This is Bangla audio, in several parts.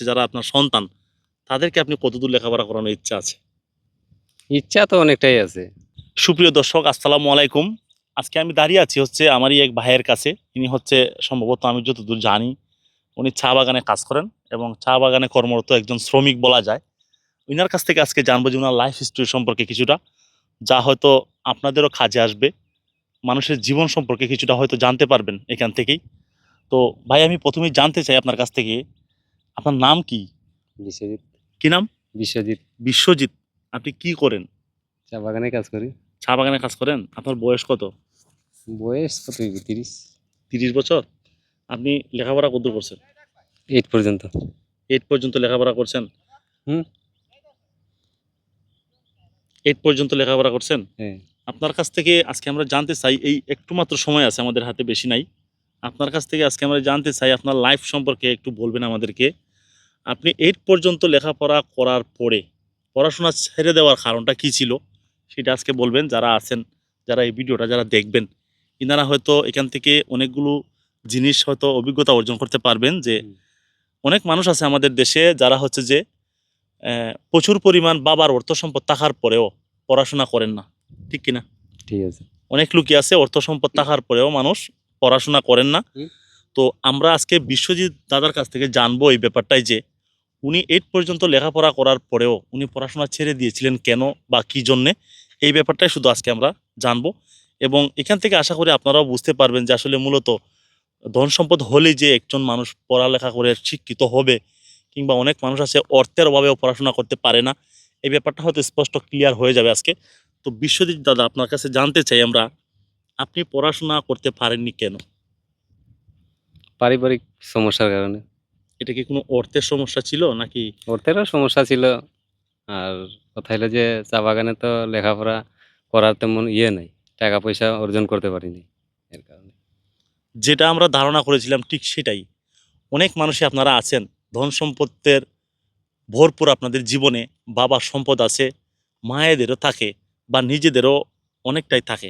যারা আপনার সন্তান তাদেরকে আপনি কতদূর লেখাপড়া করানোর ইচ্ছা আছে? ইচ্ছা তো অনেকটাই আছে। সুপ্রিয় দর্শক, আসসালামু আলাইকুম। আজকে আমি দাঁড়িয়ে আছি হচ্ছে আমারই এক ভাইয়ের কাছে। ইনি হচ্ছে সম্ভবত, আমি যতদূর জানি, উনি চা বাগানে কাজ করেন এবং চা বাগানে কর্মরত একজন শ্রমিক বলা যায়। ইনার কাছ থেকে আজকে জানবো যে ওনার লাইফ হিস্ট্রি সম্পর্কে কিছুটা, যা হয়তো আপনাদেরও কাজে আসবে। মানুষের জীবন সম্পর্কে কিছুটা হয়তো জানতে পারবেন এখান থেকেই। তো ভাই, আমি প্রথমেই জানতে চাই আপনার কাছ থেকে, আপনার নাম কি? বিশ্বজিৎ। কি নাম? বিশ্বজিৎ। বিশ্বজিৎ। আপনি কি করেন? চা বাগানে কাজ করি। চা বাগানে কাজ করেন। আপনার বয়স কত? বয়স কত? 30। 30 বছর। আপনি লেখাপড়া কতদূর করছেন? 8 পর্যন্ত। 8 পর্যন্ত লেখাপড়া করছেন? হুম। 8 পর্যন্ত লেখাপড়া করছেন। হ্যাঁ। আপনার কাছ থেকে আজকে আমরা জানতে চাই, এই একটু মাত্র সময় আছে আমাদের হাতে, বেশি নাই। আপনার কাছ থেকে আজকে আমরা জানতে চাই আপনার লাইফ সম্পর্কে একটু বলবেন আমাদেরকে। আপনি 8 পর্যন্ত লেখাপড়া করার পরে পড়াশোনা ছেড়ে দেওয়ার কারণটা কী ছিল সেটা আজকে বলবেন। যারা আছেন, যারা এই ভিডিওটা যারা দেখবেন, ইনারা হয়তো এখান থেকে অনেকগুলো জিনিস হয়তো অভিজ্ঞতা অর্জন করতে পারবেন। যে অনেক মানুষ আছে আমাদের দেশে যারা হচ্ছে যে প্রচুর পরিমাণ বাবার অর্থ সম্পদ থাকার পরেও পড়াশোনা করেন না, ঠিক কিনা? ঠিক আছে। অনেক লোকই আছে অর্থ সম্পদ থাকার পরেও মানুষ পড়াশোনা করেন না। তো আমরা আজকে বিশ্বজিৎ দাদার কাছ থেকে জানবো এই ব্যাপারটাই, যে উনি 8 পর্যন্ত লেখাপড়া করার পরেও উনি পড়াশোনা ছেড়ে দিয়েছিলেন কেন বা কী জন্যে, এই ব্যাপারটাই শুধু আজকে আমরা জানবো। এবং এখান থেকে আশা করি আপনারাও বুঝতে পারবেন যে আসলে মূলত ধন সম্পদ হলেই যে একজন মানুষ পড়ালেখা করে শিক্ষিত হবে, কিংবা অনেক মানুষ আছে অর্থের অভাবেও পড়াশোনা করতে পারে না, এই ব্যাপারটা হয়তো স্পষ্ট ক্লিয়ার হয়ে যাবে আজকে। তো বিশ্বজিৎ দাদা, আপনার কাছে জানতে চাই আমরা, আপনি পড়াশোনা করতে পারেননি কেন? পারিবারিক সমস্যার কারণে। এটা কি কোনো অর্থের সমস্যা ছিল নাকি? অর্থেরও সমস্যা ছিল। আর কথা হলো যে চা বাগানে তো লেখাপড়া করার তেমন নাই। টাকা পয়সা অর্জন করতে পারিনি এর কারণে। যেটা আমরা ধারণা করেছিলাম ঠিক সেটাই। অনেক মানুষই আপনারা আছেন, ধন সম্পদের ভরপুর আপনাদের জীবনে, বাবার সম্পদ আছে, মায়েদেরও থাকে বা নিজেদেরও অনেকটাই থাকে।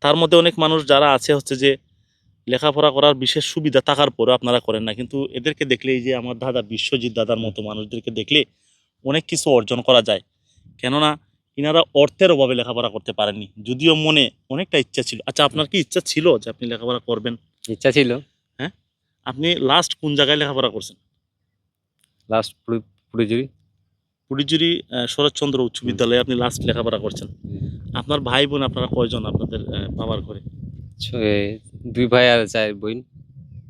তার মধ্যে অনেক মানুষ যারা আছে হচ্ছে যে লেখাপড়া করার বিশেষ সুবিধা থাকার পরেও আপনারা করেন না। কিন্তু এদেরকে দেখলে, এই যে আমার দাদা বিশ্বজিৎ দাদার মতো মানুষদেরকে দেখলে অনেক কিছু অর্জন করা যায়। কেননা ইনারা অর্থের অভাবে লেখাপড়া করতে পারেননি, যদিও মনে অনেকটা ইচ্ছা ছিল। আচ্ছা, আপনার কি ইচ্ছা ছিল যে আপনি লেখাপড়া করবেন? ইচ্ছা ছিল। হ্যাঁ। আপনি লাস্ট কোন জায়গায় লেখাপড়া করছেন? লাস্ট পুরুজুরি। পুডিচেরি শরৎচন্দ্র উচ্চ বিদ্যালয়ে আপনি লাস্ট লেখাপড়া করছেন। আপনার ভাই বোন আপনারা কয়জন আপনাদের বাবার ঘরে? 2 ভাই আর 4 বোন।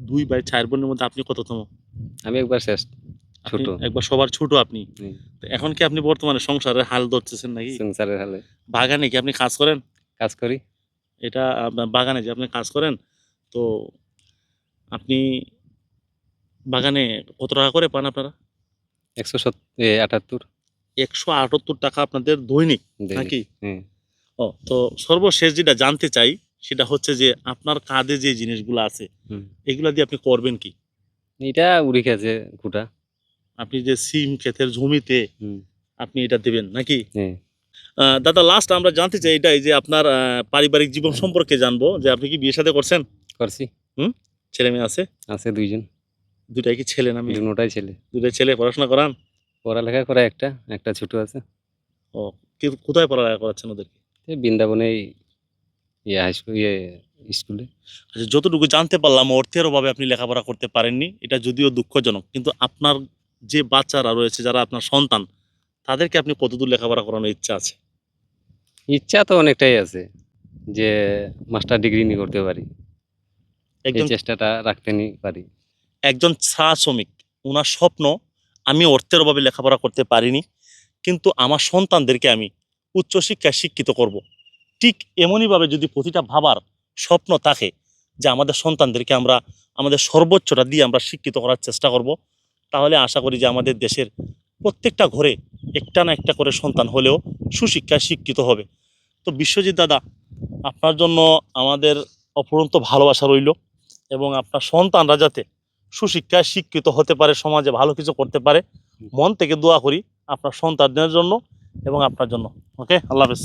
2 ভাই 4 বোনের মধ্যে আপনি কততম? আমি একবার শেষ, আপনি ছোট। একবার সবার ছোট আপনি। তো এখন কি আপনি বর্তমানে সংসারের হাল ধরতেছেন নাকি? সংসারের হালে বাগানে কি আপনি কাজ করেন? কাজ করি। এটা আপনার বাগানে যে আপনি কাজ করেন, তো আপনি বাগানে কত টাকা করে পান আপনারা? 178 178 টাকা আপনাদের দৈনিক দৈনিক। নাকি? হ্যাঁ। ও, তো সর্বশেষ যেটা জানতে চাই সেটা হচ্ছে যে আপনার কাঁধে যে জিনিসগুলো আছে, এগুলা দিয়ে আপনি করবেন কি? এটা উড়ে গেছে কুটা। আপনি যে সিম ক্ষেতের জমিতে আপনি এটা দেবেন নাকি? হ্যাঁ। দাদা, লাস্ট আমরা জানতে চাই এটাই, যে আপনার পারিবারিক জীবন সম্পর্কে জানবো, যে আপনি কি বিয়ে শাদী করছেন? করছি। ছেলে মেয়ে আছে? আছে 2 জন। দুটাই কি ছেলে না মেয়ে? দুটোটাই ছেলে। দুটাই ছেলে। পড়াশোনা করান? পড়ালেখা করে একটা, একটা ছোট আছে। ও, কোথায় পড়ালেখা করাচ্ছেন ওদেরকে? এই বৃন্দাবনেই হাই স্কুল স্কুলে। আচ্ছা, যতটুকু জানতে পারলাম অর্থের অভাবে আপনি লেখাপড়া করতে পারেননি, এটা যদিও দুঃখজনক। কিন্তু আপনার যে বাচ্চারা রয়েছে, যারা আপনার সন্তান, তাদেরকে আপনি কতদূর লেখাপড়া করানোর ইচ্ছা আছে? ইচ্ছা তো অনেকটাই আছে যে মাস্টার ডিগ্রি নিয়ে করতে পারি। এই একজন চেষ্টাটা রাখতে পারি। একজন চা শ্রমিক, ওনার স্বপ্ন, আমি অর্থের অভাবে লেখাপড়া করতে পারিনি, কিন্তু আমার সন্তানদেরকে আমি উচ্চশিক্ষায় শিক্ষিত করব। ঠিক এমনইভাবে যদি প্রতিটা বাবার স্বপ্ন থাকে যে আমাদের সন্তানদেরকে আমরা আমাদের সর্বোচ্চটা দিয়ে আমরা শিক্ষিত করার চেষ্টা করব, তাহলে আশা করি যে আমাদের দেশের প্রত্যেকটা ঘরে একটা না একটা করে সন্তান হলেও সুশিক্ষায় শিক্ষিত হবে। তো বিশ্বজিৎ দাদা, আপনার জন্য আমাদের অফুরন্ত ভালোবাসা রইল, এবং আপনার সন্তানরা যাতে সুশিক্ষায় শিক্ষিত হতে পারে, সমাজে ভালো কিছু করতে পারে, মন থেকে দোয়া করি আপনার সন্তানদের জন্য এবং আপনার জন্য। ওকে, আল্লাহ হাফেজ।